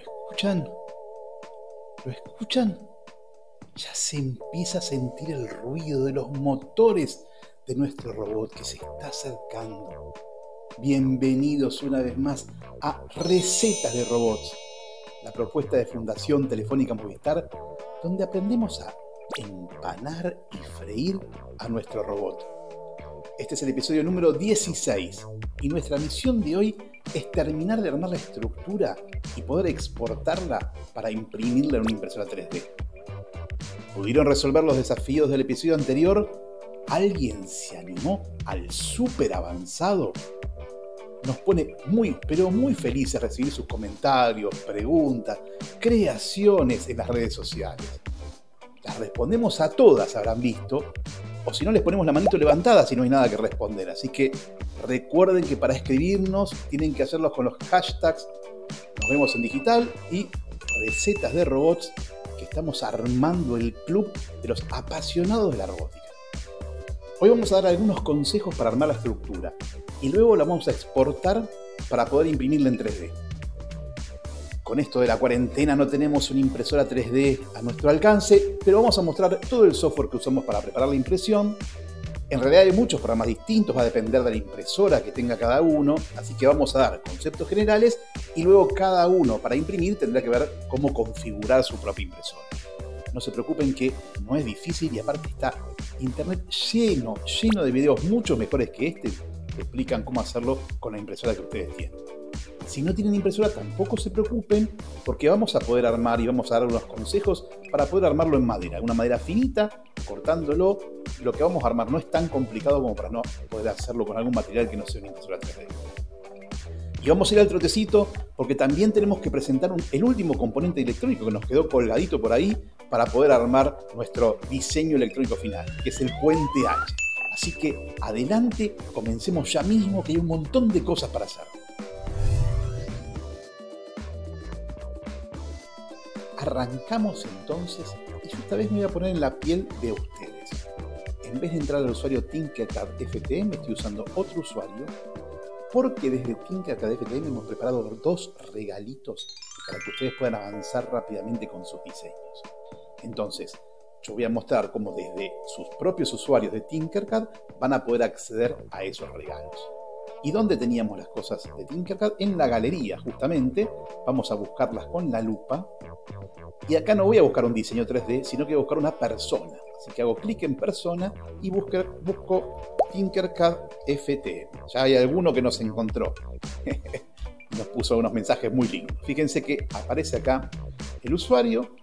escuchan? ¿Lo escuchan? Ya se empieza a sentir el ruido de los motores de nuestro robot que se está acercando. Bienvenidos una vez más a Recetas de Robots, la propuesta de Fundación Telefónica Movistar, donde aprendemos a empanar y freír a nuestro robot. Este es el episodio número 16 y nuestra misión de hoy es terminar de armar la estructura y poder exportarla para imprimirla en una impresora 3D. ¿Pudieron resolver los desafíos del episodio anterior? ¿Alguien se animó al súper avanzado? Nos pone muy, pero muy felices recibir sus comentarios, preguntas, creaciones en las redes sociales. Las respondemos a todas, habrán visto, o si no les ponemos la manito levantada si no hay nada que responder. Así que recuerden que para escribirnos tienen que hacerlo con los hashtags Nos Vemos en Digital y Recetas de Robots, que estamos armando el club de los apasionados de la robótica. Hoy vamos a dar algunos consejos para armar la estructura y luego la vamos a exportar para poder imprimirla en 3D. Con esto de la cuarentena no tenemos una impresora 3D a nuestro alcance, pero vamos a mostrar todo el software que usamos para preparar la impresión. En realidad hay muchos programas distintos, va a depender de la impresora que tenga cada uno, así que vamos a dar conceptos generales y luego cada uno para imprimir tendrá que ver cómo configurar su propia impresora. No se preocupen que no es difícil y aparte está internet lleno de videos mucho mejores que este que explican cómo hacerlo con la impresora que ustedes tienen. Si no tienen impresora tampoco se preocupen porque vamos a poder armar y vamos a dar unos consejos para poder armarlo en madera, una madera finita, cortándolo. Lo que vamos a armar no es tan complicado como para no poder hacerlo con algún material que no sea una impresora 3D. Y vamos a ir al trotecito porque también tenemos que presentar el último componente electrónico que nos quedó colgadito por ahí para poder armar nuestro diseño electrónico final, que es el puente H. Así que adelante, comencemos ya mismo que hay un montón de cosas para hacer. Arrancamos entonces y yo esta vez me voy a poner en la piel de ustedes. En vez de entrar al usuario Tinkercad FTM estoy usando otro usuario porque desde Tinkercad FTM hemos preparado dos regalitos para que ustedes puedan avanzar rápidamente con sus diseños. Entonces, yo voy a mostrar cómo desde sus propios usuarios de Tinkercad van a poder acceder a esos regalos. ¿Y dónde teníamos las cosas de Tinkercad? En la galería, justamente. Vamos a buscarlas con la lupa. Y acá no voy a buscar un diseño 3D, sino que voy a buscar una persona. Así que hago clic en persona y busco Tinkercad FTM. Ya hay alguno que nos encontró. Nos puso unos mensajes muy lindos. Fíjense que aparece acá el usuario.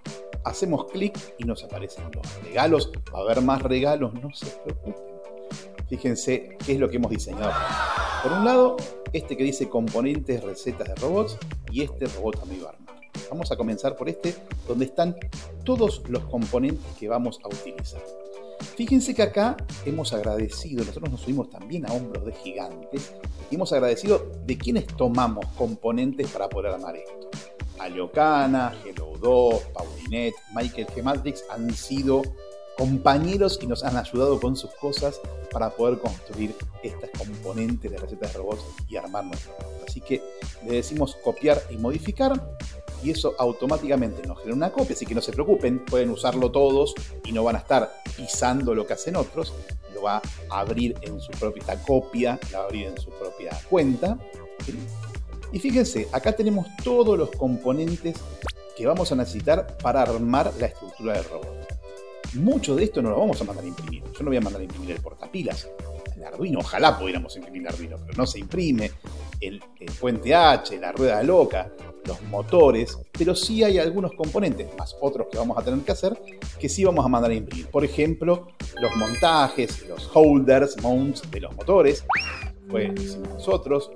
Hacemos clic y nos aparecen los regalos. Va a haber más regalos, no se preocupen. Fíjense qué es lo que hemos diseñado. Por un lado, este que dice componentes, recetas de robots, y este robot amigo armar. Vamos a comenzar por este, donde están todos los componentes que vamos a utilizar. Fíjense que acá hemos agradecido, nosotros nos subimos también a hombros de gigantes, y hemos agradecido de quienes tomamos componentes para poder armar esto. Aliocana, Hello 2, Paulinet, Michael G. Matrix han sido compañeros y nos han ayudado con sus cosas para poder construir estas componentes de recetas de robots y armar nuestro robot. Así que le decimos copiar y modificar y eso automáticamente nos genera una copia, así que no se preocupen, pueden usarlo todos y no van a estar pisando lo que hacen otros, lo va a abrir en su propia, esta copia la va a abrir en su propia cuenta. Y fíjense, acá tenemos todos los componentes que vamos a necesitar para armar la estructura del robot. Mucho de esto no lo vamos a mandar a imprimir. Yo no voy a mandar a imprimir el portapilas. El Arduino, ojalá pudiéramos imprimir el Arduino, pero no se imprime. El puente H, la rueda loca, los motores, pero sí hay algunos componentes, más otros que vamos a tener que hacer, que sí vamos a mandar a imprimir. Por ejemplo, los montajes, los holders, mounts de los motores. Pues lo hicimos nosotros.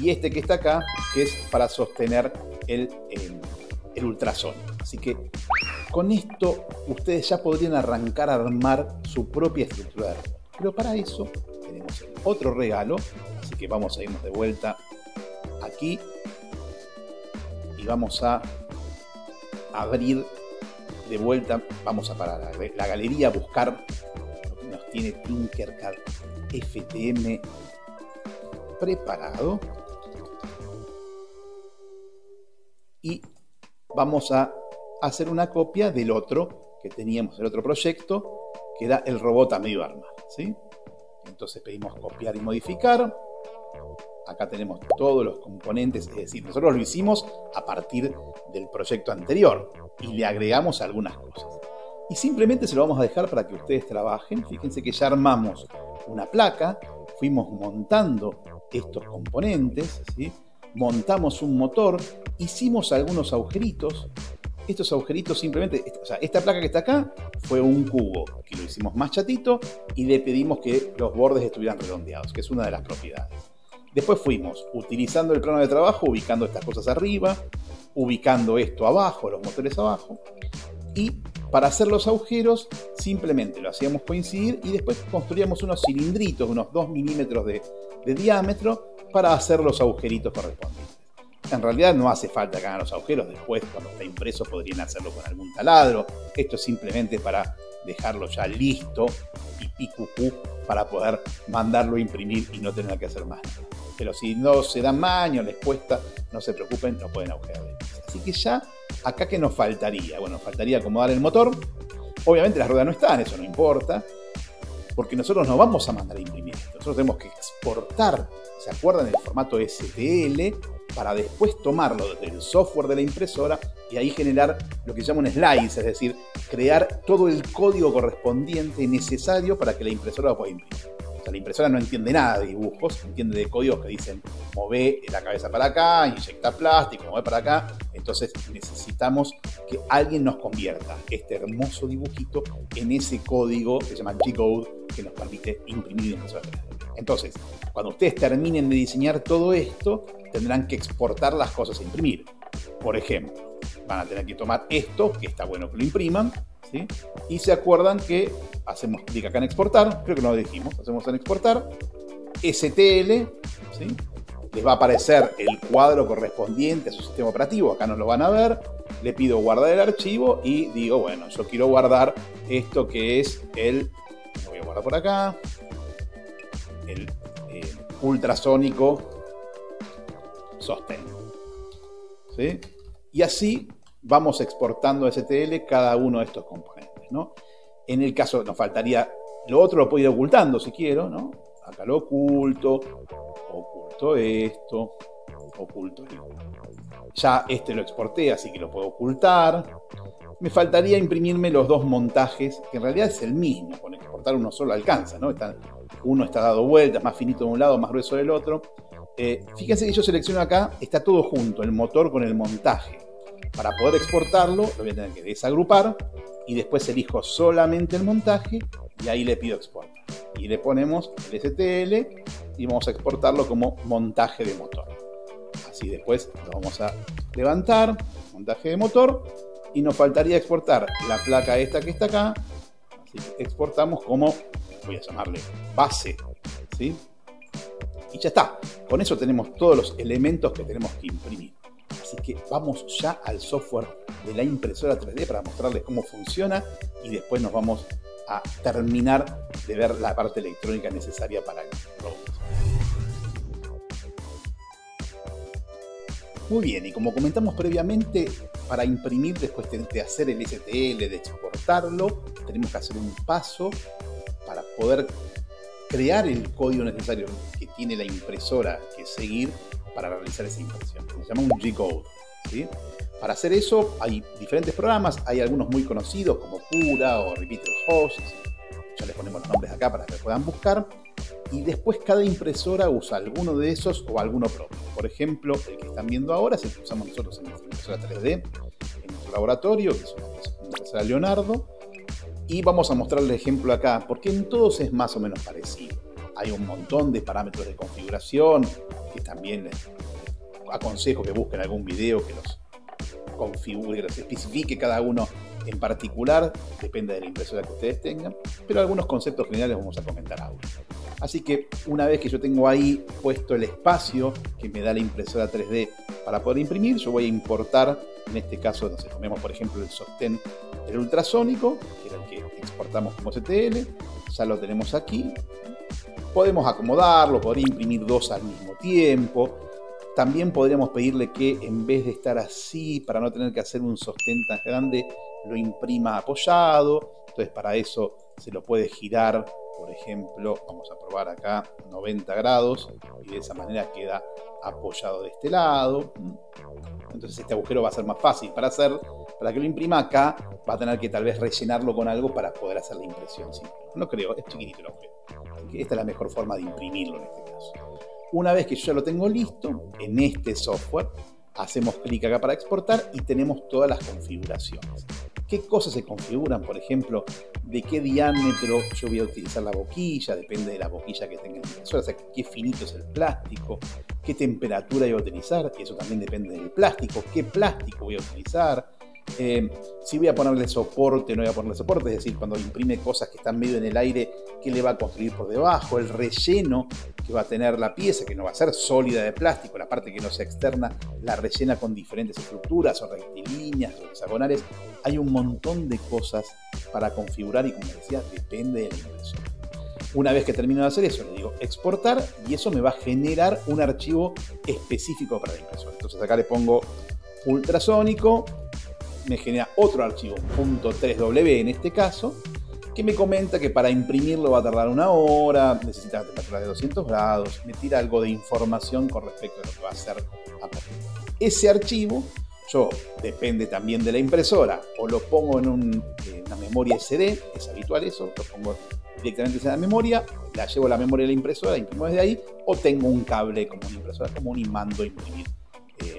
Y este que está acá, que es para sostener el ultrasonido. Así que con esto ustedes ya podrían arrancar a armar su propia estructura de robot. Pero para eso tenemos otro regalo, así que vamos a irnos de vuelta aquí y vamos a abrir de vuelta, vamos a parar la galería a buscar lo que nos tiene Tinkercad FTM preparado. y vamos a hacer una copia del otro que teníamos, el otro proyecto, que era el robot a medio armar, ¿sí? Entonces pedimos copiar y modificar. Acá tenemos todos los componentes, es decir, nosotros lo hicimos a partir del proyecto anterior y le agregamos algunas cosas. Y simplemente se lo vamos a dejar para que ustedes trabajen. Fíjense que ya armamos una placa, fuimos montando estos componentes, ¿sí? Montamos un motor, hicimos algunos agujeritos. Estos agujeritos simplemente, o sea, esta placa que está acá fue un cubo que lo hicimos más chatito y le pedimos que los bordes estuvieran redondeados, que es una de las propiedades. Después fuimos utilizando el plano de trabajo, ubicando estas cosas arriba, ubicando esto abajo, los motores abajo, y para hacer los agujeros simplemente lo hacíamos coincidir y después construíamos unos cilindritos, unos 2 milímetros de diámetro para hacer los agujeritos correspondientes. En realidad no hace falta que hagan los agujeros, después cuando está impreso podrían hacerlo con algún taladro. Esto es simplemente para dejarlo ya listo, pipí cucú, para poder mandarlo a imprimir y no tener que hacer más. Pero si no se dan maño, les cuesta, no se preocupen, lo pueden agujerar. Así que ya, acá ¿qué nos faltaría? Bueno, nos faltaría acomodar el motor. Obviamente las ruedas no están, eso no importa, porque nosotros no vamos a mandar a imprimir esto. Nosotros tenemos que exportar, ¿se acuerdan? El formato STL, para después tomarlo desde el software de la impresora y ahí generar lo que se llama un slice, es decir, crear todo el código correspondiente necesario para que la impresora lo pueda imprimir. O sea, la impresora no entiende nada de dibujos, entiende de códigos que dicen move la cabeza para acá, inyecta plástico, move para acá. Entonces necesitamos que alguien nos convierta este hermoso dibujito en ese código que se llama G-Code, que nos permite imprimir en impresora 3D. Entonces, cuando ustedes terminen de diseñar todo esto, tendrán que exportar las cosas a imprimir. Por ejemplo, van a tener que tomar esto, que está bueno que lo impriman, ¿sí? Y se acuerdan que hacemos clic acá en exportar, creo que no lo dijimos, hacemos en exportar, STL, ¿sí? Les va a aparecer el cuadro correspondiente a su sistema operativo, acá no lo van a ver, le pido guardar el archivo y digo, bueno, yo quiero guardar esto que es lo voy a guardar por acá, el ultrasónico sostén, ¿sí? Y así vamos exportando a STL cada uno de estos componentes, ¿no? En el caso nos faltaría, lo otro lo puedo ir ocultando si quiero, ¿no? Acá lo oculto esto, oculto esto. Ya este lo exporté, así que lo puedo ocultar. Me faltaría imprimirme los dos montajes, que en realidad es el mismo, con exportar uno solo alcanza, ¿no? Uno está dado vueltas, más finito de un lado, más grueso del otro. Fíjense que yo selecciono acá, está todo junto, el motor con el montaje. Para poder exportarlo, lo voy a tener que desagrupar y después elijo solamente el montaje y ahí le pido exportar. Y le ponemos el STL y vamos a exportarlo como montaje de motor. Así después lo vamos a levantar, montaje de motor, y nos faltaría exportar la placa esta que está acá. Así que exportamos como, voy a llamarle base, ¿sí? Y ya está. Con eso tenemos todos los elementos que tenemos que imprimir. Así que vamos ya al software de la impresora 3D para mostrarles cómo funciona y después nos vamos a terminar de ver la parte electrónica necesaria para el robot. Muy bien, y como comentamos previamente, para imprimir después de hacer el STL, de exportarlo, tenemos que hacer un paso para poder crear el código necesario que tiene la impresora que seguir para realizar esa impresión. Se llama un G-Code, ¿sí? Para hacer eso hay diferentes programas, hay algunos muy conocidos como Cura o Repeater Host, ya les ponemos los nombres acá para que puedan buscar, y después cada impresora usa alguno de esos o alguno propio. Por ejemplo, el que están viendo ahora es el que usamos nosotros en nuestra impresora 3D, en nuestro laboratorio, que es una impresora Leonardo, y vamos a mostrarle el ejemplo acá, porque en todos es más o menos parecido. Hay un montón de parámetros de configuración, que también les aconsejo que busquen algún video que los configure, que los especifique cada uno en particular, depende de la impresora que ustedes tengan, pero algunos conceptos generales vamos a comentar ahora. Así que una vez que yo tengo ahí puesto el espacio que me da la impresora 3D para poder imprimir, yo voy a importar, en este caso, no sé, tomemos por ejemplo el sostén del ultrasónico, que era el que exportamos como STL, ya lo tenemos aquí. Podemos acomodarlo, poder imprimir dos al mismo tiempo. También podríamos pedirle que en vez de estar así, para no tener que hacer un sostén tan grande, lo imprima apoyado. Entonces para eso se lo puede girar, por ejemplo, vamos a probar acá 90 grados y de esa manera queda apoyado de este lado. Entonces este agujero va a ser más fácil para hacer. Para que lo imprima acá va a tener que tal vez rellenarlo con algo para poder hacer la impresión. ¿Sí? No creo, es chiquitito el agujero. Esta es la mejor forma de imprimirlo en este caso. Una vez que yo ya lo tengo listo, en este software, hacemos clic acá para exportar y tenemos todas las configuraciones. ¿Qué cosas se configuran? Por ejemplo, de qué diámetro yo voy a utilizar la boquilla, depende de la boquilla que tenga en la impresora, o sea, qué finito es el plástico, qué temperatura voy a utilizar, y eso también depende del plástico, qué plástico voy a utilizar, si voy a ponerle soporte o no voy a ponerle soporte, es decir, cuando imprime cosas que están medio en el aire, qué le va a construir por debajo, el relleno que va a tener la pieza, que no va a ser sólida de plástico, la parte que no sea externa, la rellena con diferentes estructuras, o rectilíneas, o hexagonales. Hay un montón de cosas para configurar y, como decía, depende de la impresora. Una vez que termino de hacer eso, le digo exportar y eso me va a generar un archivo específico para la impresora. Entonces acá le pongo ultrasónico, me genera otro archivo, .3W en este caso, que me comenta que para imprimirlo va a tardar 1 hora, necesita una temperatura de 200 grados, me tira algo de información con respecto a lo que va a hacer a partir de ahí. Ese archivo, yo, depende también de la impresora, o lo pongo en una memoria SD, es habitual eso, lo pongo directamente en la memoria, la llevo a la memoria de la impresora, imprimo desde ahí, o tengo un cable como una impresora común y mando a imprimir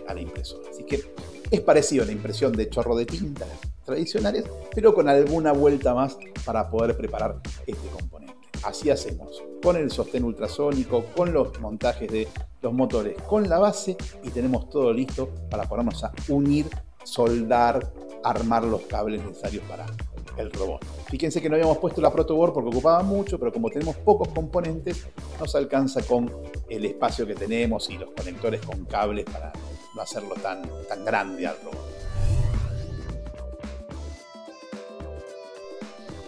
a la impresora. Así que es parecido a la impresión de chorro de tinta tradicionales, pero con alguna vuelta más para poder preparar este componente. Así hacemos, con el sostén ultrasónico, con los montajes de los motores, con la base, y tenemos todo listo para ponernos a unir, soldar, armar los cables necesarios para el robot. Fíjense que no habíamos puesto la protoboard porque ocupaba mucho, pero como tenemos pocos componentes, nos alcanza con el espacio que tenemos y los conectores con cables para no hacerlo tan grande al robot.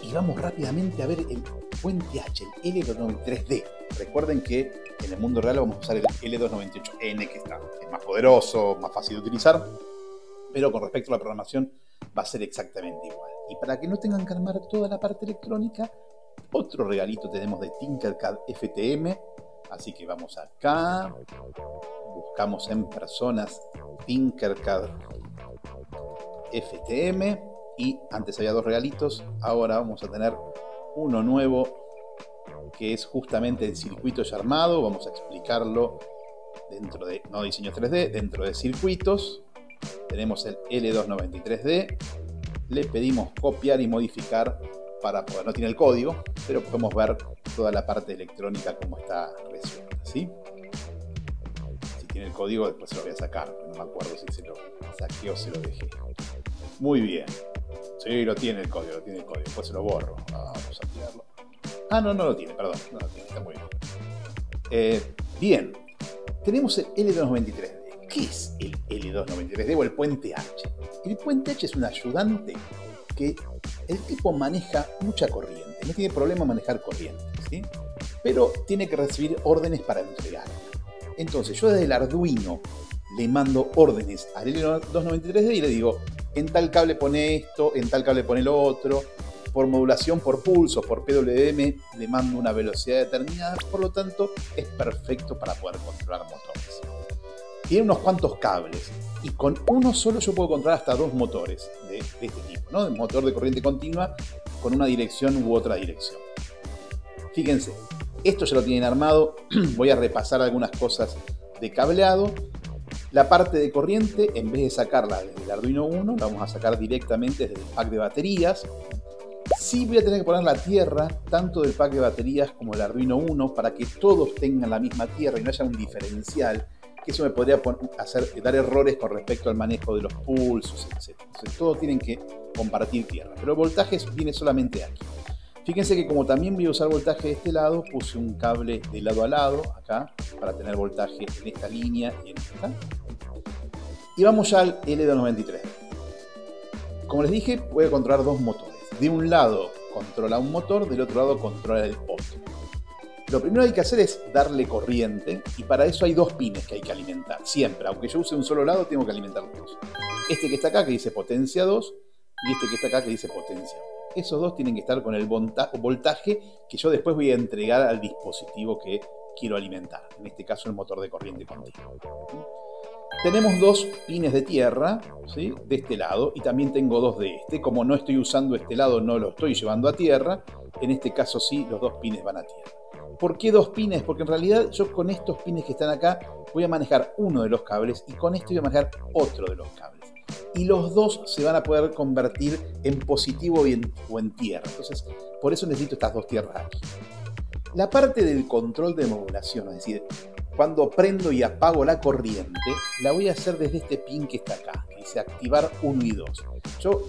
Y vamos rápidamente a ver el puente H, el L293D. Recuerden que en el mundo real vamos a usar el L298N, que es más poderoso, más fácil de utilizar, pero con respecto a la programación va a ser exactamente igual. Y para que no tengan que armar toda la parte electrónica, otro regalito tenemos de Tinkercad FTM. Así que vamos acá, buscamos en personas Tinkercad FTM y antes había 2 regalitos, ahora vamos a tener uno nuevo que es justamente el circuito ya armado. Vamos a explicarlo dentro de, no diseño 3D, dentro de circuitos. Tenemos el L293D, le pedimos copiar y modificar para poder, no tiene el código, pero podemos ver toda la parte electrónica como está resuelta, ¿sí? Si tiene el código después se lo voy a sacar, no me acuerdo si se lo saqué o se lo dejé. Muy bien, sí, lo tiene el código, después se lo borro, vamos a tirarlo. Ah, no lo tiene, perdón, no lo tiene, está muy bien. Bien, tenemos el L293D. ¿Qué es el L293D o el puente H? El puente H es un ayudante que el tipo maneja mucha corriente, no tiene problema en manejar corriente, ¿sí? Pero tiene que recibir órdenes para entregar. Entonces yo desde el Arduino le mando órdenes al L293D y le digo, en tal cable pone esto, en tal cable pone lo otro, por modulación, por pulso, por PWM, le mando una velocidad determinada, por lo tanto es perfecto para poder controlar motores. Tiene unos cuantos cables y con uno solo yo puedo controlar hasta 2 motores de este tipo, ¿no? Un motor de corriente continua con una dirección u otra dirección. Fíjense, esto ya lo tienen armado. Voy a repasar algunas cosas de cableado. La parte de corriente, en vez de sacarla desde el Arduino 1, la vamos a sacar directamente desde el pack de baterías. Sí voy a tener que poner la tierra, tanto del pack de baterías como del Arduino 1, para que todos tengan la misma tierra y no haya un diferencial. Que eso me podría dar errores con respecto al manejo de los pulsos, etc. Entonces todos tienen que compartir tierra, pero el voltaje viene solamente aquí. Fíjense que como también voy a usar voltaje de este lado, puse un cable de lado a lado, acá, para tener voltaje en esta línea y en esta. Y vamos ya al L293. Como les dije, voy a controlar 2 motores. De un lado controla un motor, del otro lado controla el otro. Lo primero que hay que hacer es darle corriente y para eso hay dos pines que hay que alimentar. Siempre, aunque yo use un solo lado, tengo que alimentar dos. Este que está acá que dice potencia 2 y este que está acá que dice potencia 1. Esos dos tienen que estar con el voltaje que yo después voy a entregar al dispositivo que quiero alimentar. En este caso el motor de corriente continua. Tenemos dos pines de tierra, ¿sí?, de este lado y también tengo dos de este. Como no estoy usando este lado, no lo estoy llevando a tierra. En este caso sí, los dos pines van a tierra. ¿Por qué dos pines? Porque en realidad yo con estos pines que están acá voy a manejar uno de los cables y con este voy a manejar otro de los cables. Y los dos se van a poder convertir en positivo o en tierra. Entonces, por eso necesito estas dos tierras aquí. La parte del control de modulación, es decir, cuando prendo y apago la corriente, la voy a hacer desde este pin que está acá, que dice activar 1 y 2.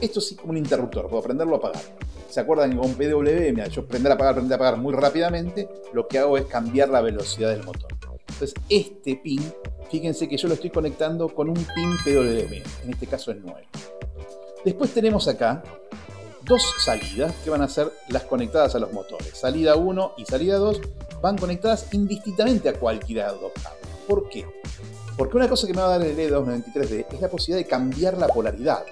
Esto sí como un interruptor, puedo prenderlo o apagar. ¿Se acuerdan que con PWM, yo prender, apagar muy rápidamente, lo que hago es cambiar la velocidad del motor? Entonces, este pin, fíjense que yo lo estoy conectando con un pin PWM, en este caso es 9. Después tenemos acá dos salidas que van a ser las conectadas a los motores. Salida 1 y salida 2 van conectadas indistintamente a cualquiera de los dos cables. ¿Por qué? Porque una cosa que me va a dar el E293D es la posibilidad de cambiar la polaridad,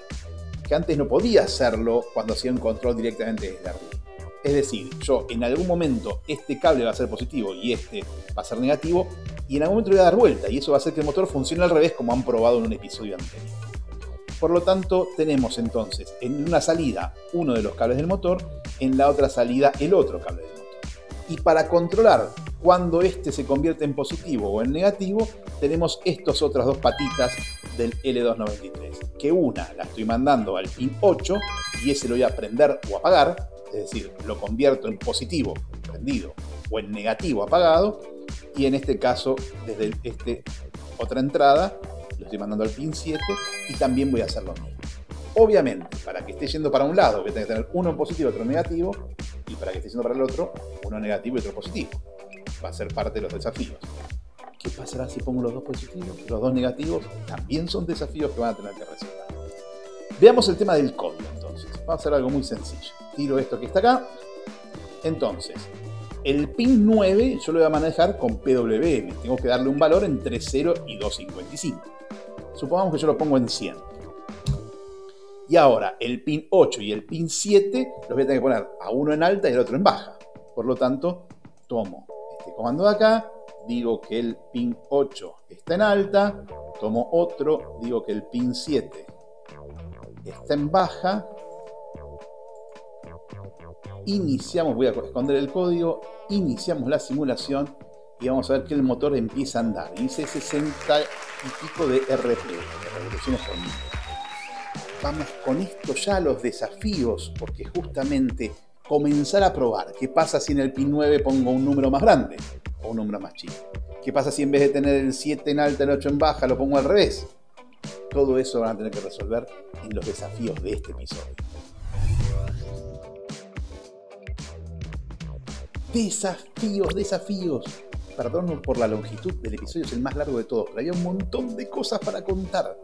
que antes no podía hacerlo cuando hacía un control directamente desde arriba. Es decir, yo en algún momento este cable va a ser positivo y este va a ser negativo, y en algún momento le voy a dar vuelta, y eso va a hacer que el motor funcione al revés, como han probado en un episodio anterior. Por lo tanto, tenemos entonces en una salida uno de los cables del motor, en la otra salida el otro cable del motor. Y para controlar cuando este se convierte en positivo o en negativo, tenemos estas otras dos patitas del L293, que una la estoy mandando al pin 8 y ese lo voy a prender o apagar, es decir, lo convierto en positivo, prendido, o en negativo, apagado, y en este caso, desde otra entrada, lo estoy mandando al pin 7 y también voy a hacer lo mismo. Obviamente, para que esté yendo para un lado, voy a tener que tener uno positivo y otro negativo, y para que esté yendo para el otro, uno negativo y otro positivo. Va a ser parte de los desafíos. ¿Qué pasará si pongo los dos positivos? Los dos negativos también son desafíos que van a tener que resolver. Veamos el tema del código entonces. Vamos a hacer algo muy sencillo. Tiro esto que está acá. Entonces, el pin 9 yo lo voy a manejar con PWM. Tengo que darle un valor entre 0 y 255. Supongamos que yo lo pongo en 100. Y ahora el pin 8 y el pin 7 los voy a tener que poner a uno en alta y al otro en baja. Por lo tanto, tomo este comando de acá, digo que el pin 8 está en alta, tomo otro, digo que el pin 7 está en baja, iniciamos, voy a esconder el código, iniciamos la simulación y vamos a ver que el motor empieza a andar. Dice 60 y pico de RP, de revoluciones por minuto. Vamos con esto ya a los desafíos, porque justamente comenzar a probar qué pasa si en el pin 9 pongo un número más grande o un número más chico. ¿Qué pasa si en vez de tener el 7 en alta y el 8 en baja lo pongo al revés? Todo eso van a tener que resolver en los desafíos de este episodio. Desafíos. Perdón por la longitud del episodio, es el más largo de todos, pero había un montón de cosas para contar.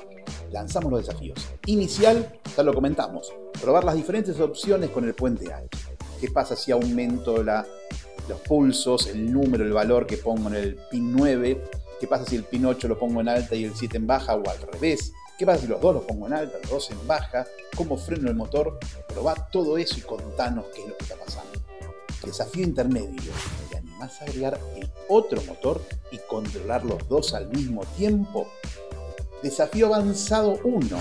Lanzamos los desafíos. Inicial, ya lo comentamos, probar las diferentes opciones con el puente alto. ¿Qué pasa si aumento los pulsos, el número, el valor que pongo en el pin 9? ¿Qué pasa si el pin 8 lo pongo en alta y el 7 en baja o al revés? ¿Qué pasa si los dos los pongo en alta, los dos en baja? ¿Cómo freno el motor? Probá todo eso y contanos qué es lo que está pasando. Desafío intermedio. ¿Te animás a agregar el otro motor y controlar los dos al mismo tiempo? Desafío avanzado 1.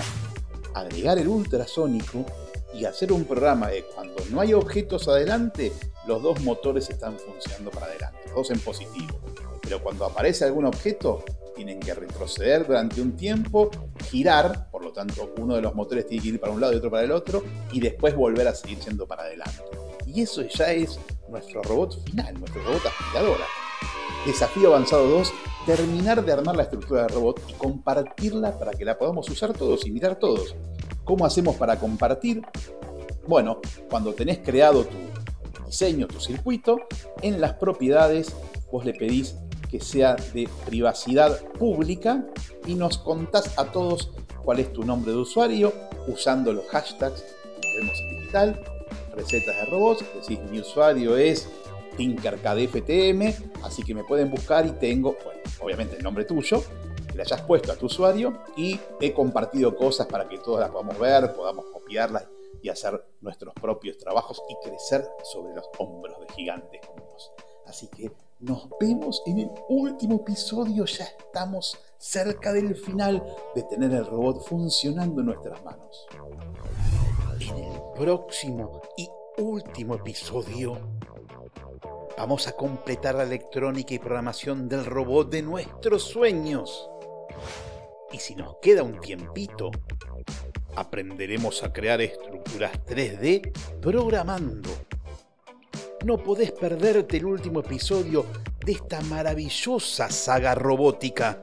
Agregar el ultrasónico y hacer un programa de cuando no hay objetos adelante, los dos motores están funcionando para adelante, los dos en positivo. Pero cuando aparece algún objeto, tienen que retroceder durante un tiempo, girar, por lo tanto uno de los motores tiene que ir para un lado y otro para el otro, y después volver a seguir yendo para adelante. Y eso ya es nuestro robot final, nuestro robot aspiradora. Desafío avanzado 2, terminar de armar la estructura del robot y compartirla para que la podamos usar todos y mirar todos. ¿Cómo hacemos para compartir? Bueno, cuando tenés creado tu diseño, tu circuito, en las propiedades vos le pedís que sea de privacidad pública y nos contás a todos cuál es tu nombre de usuario usando los hashtags, como vemos en digital, recetas de robots, decís mi usuario es Tinkercad FTM, así que me pueden buscar y tengo, bueno, obviamente el nombre tuyo, que le hayas puesto a tu usuario, y he compartido cosas para que todos las podamos ver, podamos copiarlas y hacer nuestros propios trabajos y crecer sobre los hombros de gigantes como vos. Así que nos vemos en el último episodio, ya estamos cerca del final de tener el robot funcionando en nuestras manos. En el próximo y último episodio vamos a completar la electrónica y programación del robot de nuestros sueños. Y si nos queda un tiempito, aprenderemos a crear estructuras 3D programando. No podés perderte el último episodio de esta maravillosa saga robótica.